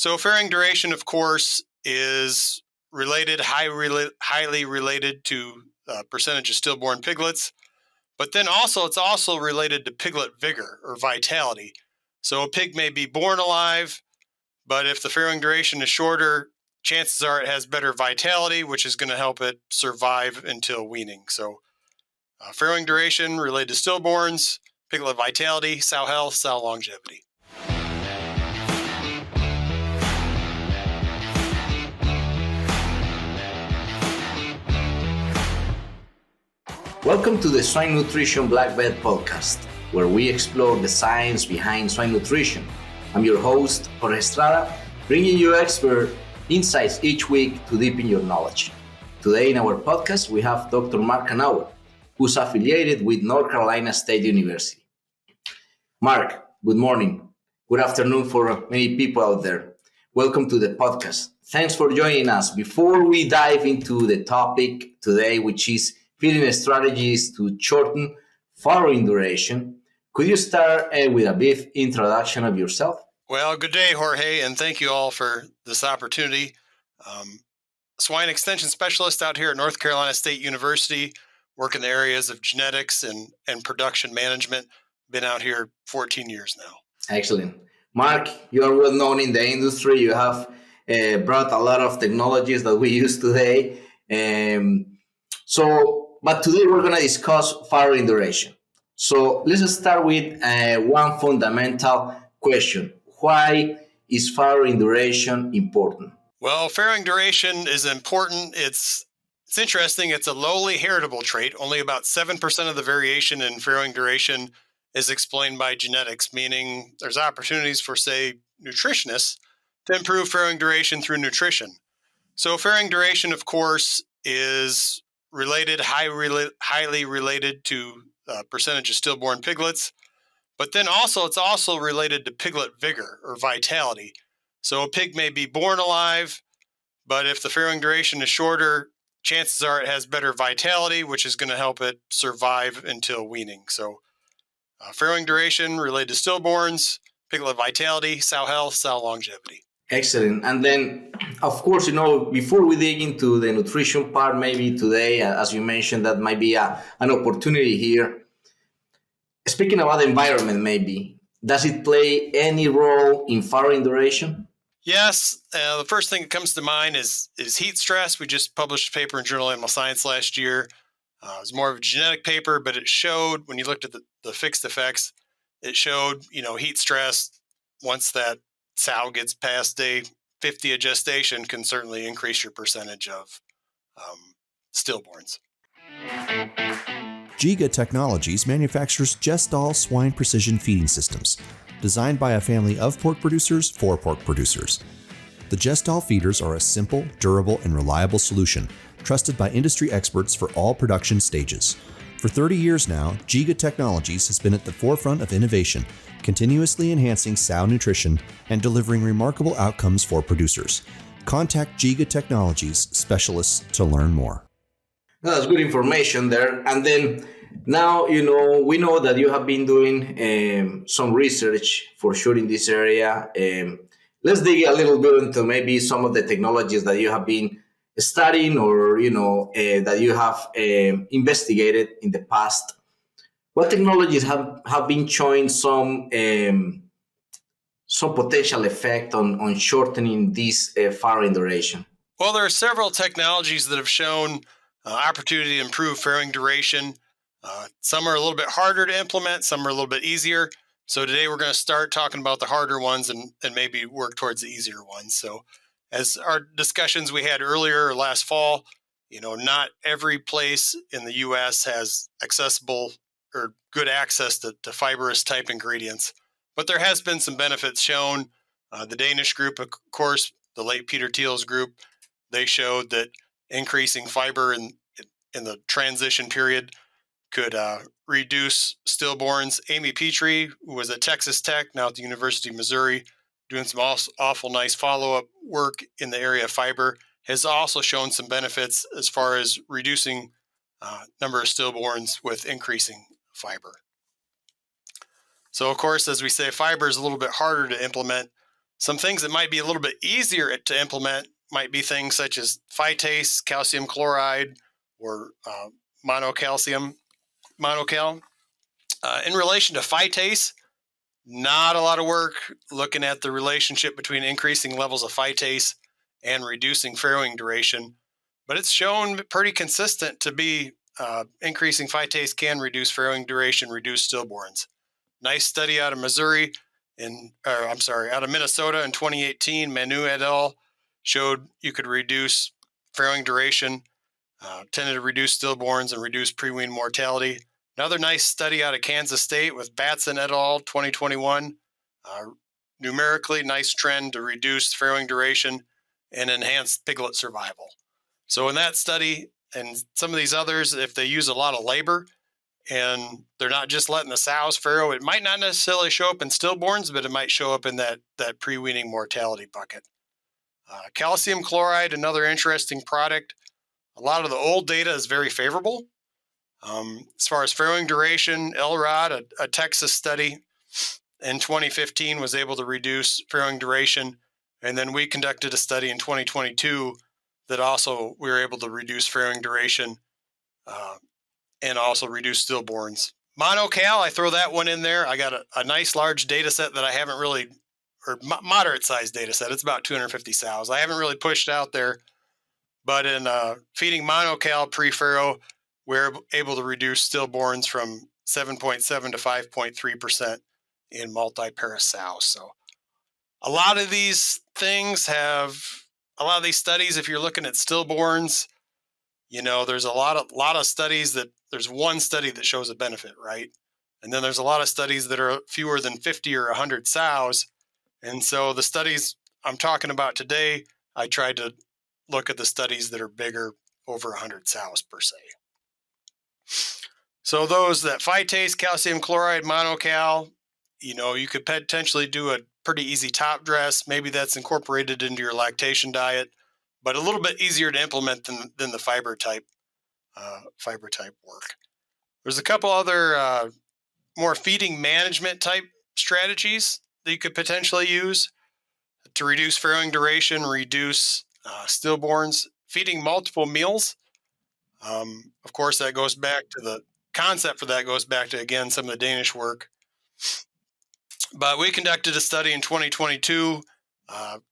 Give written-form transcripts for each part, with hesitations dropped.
So farrowing duration, of course, is highly related to percentage of stillborn piglets, but then it's also related to piglet vigor or vitality. So a pig may be born alive, but if the farrowing duration is shorter, chances are it has better vitality, which is going to help it survive until weaning. So farrowing duration related to stillborns, piglet vitality, sow health, sow longevity. Welcome to the Swine Nutrition Blackbelt Podcast, where we explore the science behind swine nutrition. I'm your host, Jorge Estrada, bringing you expert insights each week to deepen your knowledge. Today in our podcast, we have Dr. Mark Knauer, who's affiliated with North Carolina State University. Mark, good morning. Good afternoon for many people out there. Welcome to the podcast. Thanks for joining us. Before we dive into the topic today, which is feeding strategies to shorten farrowing duration, could you start with a brief introduction of yourself? Well, good day, Jorge, and thank you all for this opportunity. Swine extension specialist out here at North Carolina State University, work in the areas of genetics and production management. Been out here 14 years now. Excellent. Mark, you are well known in the industry. You have brought a lot of technologies that we use today. But today we're going to discuss farrowing duration. So let's start with one fundamental question. Why is farrowing duration important? Well, farrowing duration is important. It's interesting. It's a lowly heritable trait. Only about 7% of the variation in farrowing duration is explained by genetics, meaning there's opportunities for, say, nutritionists to improve farrowing duration through nutrition. So farrowing duration, of course, is highly related to percentage of stillborn piglets, but then it's also related to piglet vigor or vitality. So a pig may be born alive, but if the farrowing duration is shorter, chances are it has better vitality, which is going to help it survive until weaning. So farrowing duration related to stillborns, piglet vitality, sow health, sow longevity. Excellent. And then, of course, before we dig into the nutrition part, maybe today, as you mentioned, that might be an opportunity here. Speaking about the environment, maybe, does it play any role in farrowing duration? Yes. The first thing that comes to mind is heat stress. We just published a paper in Journal of Animal Science last year. It was more of a genetic paper, but it showed, when you looked at the fixed effects, it showed, heat stress, once that sow gets past day 50 of gestation, can certainly increase your percentage of stillborns. Giga Technologies manufactures Gestall swine precision feeding systems, designed by a family of pork producers for pork producers. The Gestall feeders are a simple, durable, and reliable solution, trusted by industry experts for all production stages. For 30 years now, Giga Technologies has been at the forefront of innovation, continuously enhancing sow nutrition and delivering remarkable outcomes for producers. Contact Giga Technologies specialists to learn more. That's good information there. And then now, we know that you have been doing some research for sure in this area. Let's dig a little bit into maybe some of the technologies that you have been studying or, that you have investigated in the past. What technologies have been showing some potential effect on shortening this farrowing duration? Well, there are several technologies that have shown opportunity to improve farrowing duration. Some are a little bit harder to implement, some are a little bit easier. So today we're going to start talking about the harder ones and maybe work towards the easier ones. So as our discussions we had earlier last fall, not every place in the U.S. has accessible or good access to fibrous type ingredients, but there has been some benefits shown. The Danish group, of course, the late Peter Thiel's group, they showed that increasing fiber in the transition period could reduce stillborns. Amy Petrie, who was at Texas Tech, now at the University of Missouri, doing some awful nice follow-up work in the area of fiber, has also shown some benefits as far as reducing number of stillborns with increasing fiber. So, of course, as we say, fiber is a little bit harder to implement. Some things that might be a little bit easier to implement might be things such as phytase, calcium chloride, or monocal. In relation to phytase, not a lot of work looking at the relationship between increasing levels of phytase and reducing farrowing duration, but it's shown pretty consistent to be increasing phytase can reduce farrowing duration, reduce stillborns. Nice study out of Missouri, out of Minnesota in 2018, Manu et al. Showed you could reduce farrowing duration, tended to reduce stillborns and reduce pre-wean mortality. Another nice study out of Kansas State with Batson et al. 2021. Numerically, nice trend to reduce farrowing duration and enhance piglet survival. So in that study and some of these others, if they use a lot of labor and they're not just letting the sows farrow, it might not necessarily show up in stillborns, but it might show up in that pre-weaning mortality bucket. Calcium chloride, another interesting product. A lot of the old data is very favorable. As far as farrowing duration, Elrod, a Texas study in 2015, was able to reduce farrowing duration. And then we conducted a study in 2022 that also we were able to reduce farrowing duration and also reduce stillborns. Monocal, I throw that one in there. I got a nice large data set that I haven't really, or moderate sized data set. It's about 250 sows. I haven't really pushed out there, but in feeding monocal pre-farrow, we're able to reduce stillborns from 7.7 to 5.3% in multi-para sows. So a lot of these things these studies, if you're looking at stillborns, there's a lot of studies that there's one study that shows a benefit, right? And then there's a lot of studies that are fewer than 50 or 100 sows. And so the studies I'm talking about today, I tried to look at the studies that are bigger, over 100 sows per se. So those that phytase, calcium chloride, monocal, you could potentially do a pretty easy top dress. Maybe that's incorporated into your lactation diet, but a little bit easier to implement than the fiber type work. There's a couple other more feeding management type strategies that you could potentially use to reduce farrowing duration, reduce stillborns. Feeding multiple meals. Of course, that goes back to the concept for that goes back to, again, some of the Danish work. But we conducted a study in 2022,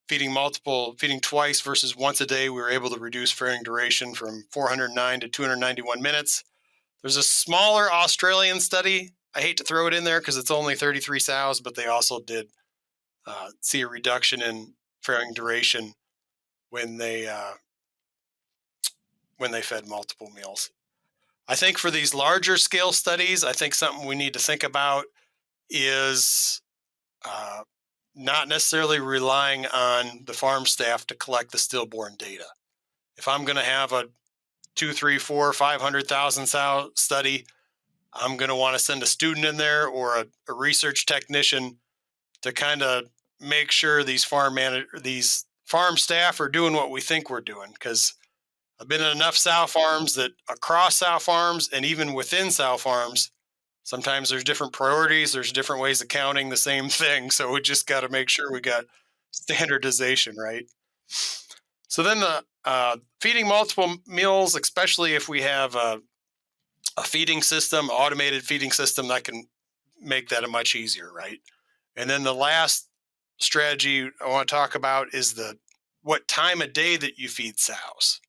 feeding twice versus once a day. We were able to reduce farrowing duration from 409 to 291 minutes. There's a smaller Australian study. I hate to throw it in there because it's only 33 sows, but they also did see a reduction in farrowing duration when they fed multiple meals. I think for these larger scale studies, I think something we need to think about is not necessarily relying on the farm staff to collect the stillborn data. If I'm going to have a 2, 3, 4, 500,000 sow study, I'm going to want to send a student in there or a research technician to kind of make sure these farm staff are doing what we think we're doing. Because I've been in enough sow farms that across sow farms and even within sow farms, sometimes there's different priorities. There's different ways of counting the same thing. So we just got to make sure we got standardization, right? So then the feeding multiple meals, especially if we have a feeding system, automated feeding system, that can make that a much easier, right? And then the last strategy I want to talk about is what time of day that you feed sows.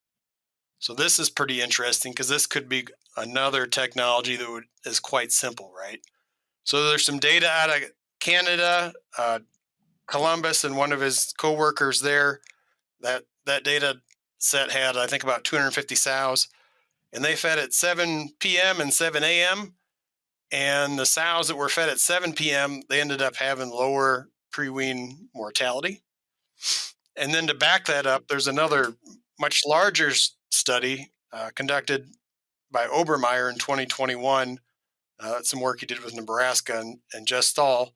So this is pretty interesting because this could be another technology that is quite simple, right? So there's some data out of Canada, Columbus, and one of his coworkers there. That data set had, I think, about 250 sows, and they fed at 7 p.m. and 7 a.m. And the sows that were fed at 7 p.m., they ended up having lower pre-wean mortality. And then to back that up, there's another much larger study conducted by Obermeyer in 2021, some work he did with Nebraska and Gestall.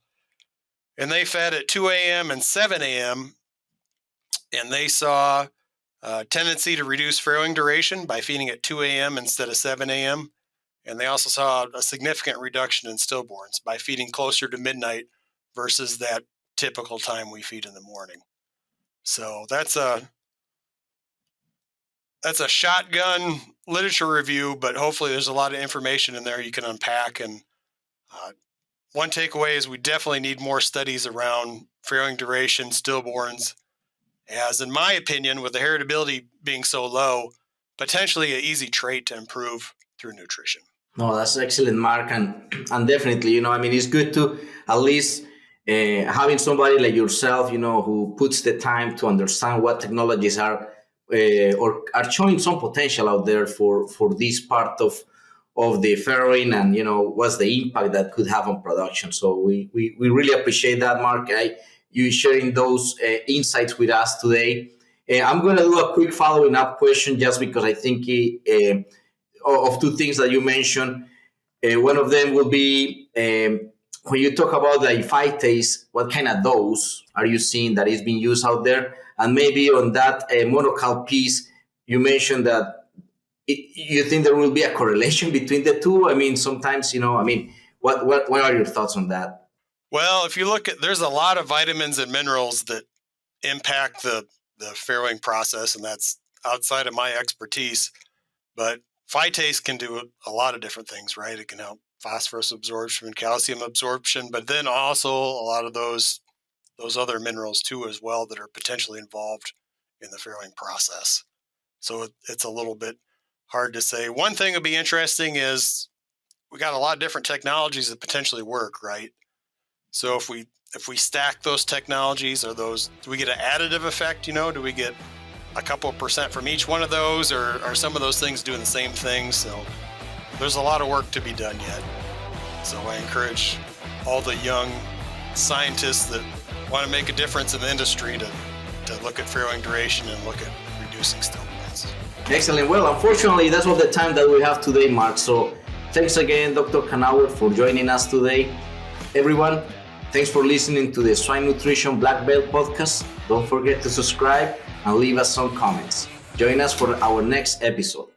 And they fed at 2 a.m. and 7 a.m., and they saw a tendency to reduce farrowing duration by feeding at 2 a.m. instead of 7 a.m. And they also saw a significant reduction in stillborns by feeding closer to midnight versus that typical time we feed in the morning. So that's a shotgun literature review, but hopefully there's a lot of information in there you can unpack. And one takeaway is we definitely need more studies around farrowing duration, stillborns, as in my opinion, with the heritability being so low, potentially an easy trait to improve through nutrition. No, that's excellent, Mark. And definitely, it's good to at least having somebody like yourself, who puts the time to understand what technologies are or are showing some potential out there for this part of the farrowing, and what's the impact that could have on production. So we really appreciate that, Mark. You sharing those insights with us today. I'm going to do a quick following up question, just because I think of two things that you mentioned. One of them will be when you talk about the phytase, what kind of dose are you seeing that is being used out there? And maybe on that monocal piece, you mentioned that you think there will be a correlation between the two. I mean, sometimes, what are your thoughts on that? Well, if you look at, there's a lot of vitamins and minerals that impact the farrowing process, and that's outside of my expertise. But phytase can do a lot of different things, right? It can help phosphorus absorption and calcium absorption, but then also a lot of those other minerals too as well that are potentially involved in the farrowing process. So it's a little bit hard to say. One thing that'd be interesting is we got a lot of different technologies that potentially work, right? So if we stack those technologies, do we get an additive effect? Do we get a couple of % from each one of those, or are some of those things doing the same thing? So there's a lot of work to be done yet. So I encourage all the young scientists that want to make a difference in the industry to look at farrowing duration and look at reducing stillborns. Excellent. Well, unfortunately, that's all the time that we have today, Mark. So thanks again, Dr. Knauer, for joining us today. Everyone, thanks for listening to the Swine Nutrition Blackbelt Podcast. Don't forget to subscribe and leave us some comments. Join us for our next episode.